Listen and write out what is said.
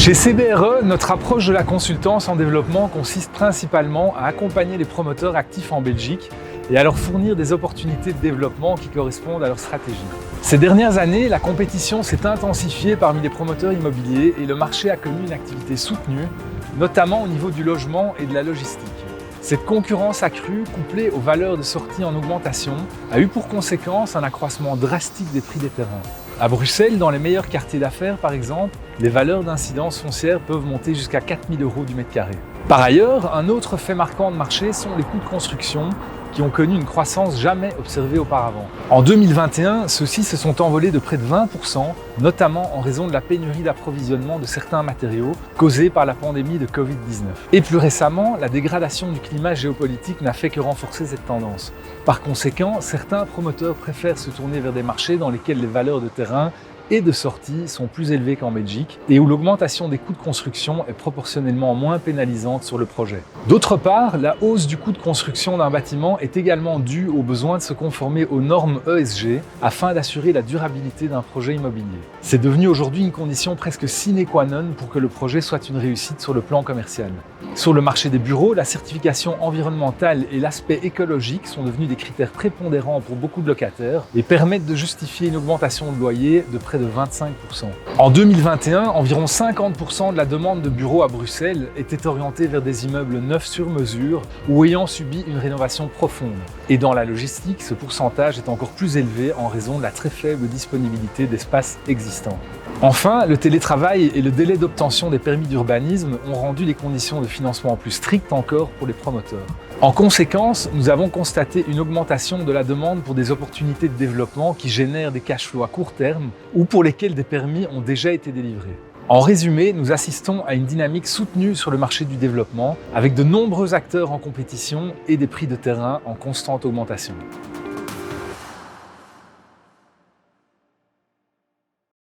Chez CBRE, notre approche de la consultance en développement consiste principalement à accompagner les promoteurs actifs en Belgique et à leur fournir des opportunités de développement qui correspondent à leur stratégie. Ces dernières années, la compétition s'est intensifiée parmi les promoteurs immobiliers et le marché a connu une activité soutenue, notamment au niveau du logement et de la logistique. Cette concurrence accrue, couplée aux valeurs de sortie en augmentation, a eu pour conséquence un accroissement drastique des prix des terrains. À Bruxelles, dans les meilleurs quartiers d'affaires par exemple, les valeurs d'incidence foncière peuvent monter jusqu'à 4 000 € du mètre carré. Par ailleurs, un autre fait marquant de marché sont les coûts de construction qui ont connu une croissance jamais observée auparavant. En 2021, ceux-ci se sont envolés de près de 20%, notamment en raison de la pénurie d'approvisionnement de certains matériaux causée par la pandémie de Covid-19. Et plus récemment, la dégradation du climat géopolitique n'a fait que renforcer cette tendance. Par conséquent, certains promoteurs préfèrent se tourner vers des marchés dans lesquels les valeurs de terrain et de sortie sont plus élevées qu'en Belgique et où l'augmentation des coûts de construction est proportionnellement moins pénalisante sur le projet. D'autre part, la hausse du coût de construction d'un bâtiment est également due au besoin de se conformer aux normes ESG afin d'assurer la durabilité d'un projet immobilier. C'est devenu aujourd'hui une condition presque sine qua non pour que le projet soit une réussite sur le plan commercial. Sur le marché des bureaux, la certification environnementale et l'aspect écologique sont devenus des critères prépondérants pour beaucoup de locataires et permettent de justifier une augmentation de loyer de près de 25%. En 2021, environ 50% de la demande de bureaux à Bruxelles était orientée vers des immeubles neufs sur mesure ou ayant subi une rénovation profonde. Et dans la logistique, ce pourcentage est encore plus élevé en raison de la très faible disponibilité d'espaces existants. Enfin, le télétravail et le délai d'obtention des permis d'urbanisme ont rendu les conditions de financement plus strictes encore pour les promoteurs. En conséquence, nous avons constaté une augmentation de la demande pour des opportunités de développement qui génèrent des cash flows à court terme ou pour lesquels des permis ont déjà été délivrés. En résumé, nous assistons à une dynamique soutenue sur le marché du développement avec de nombreux acteurs en compétition et des prix de terrain en constante augmentation.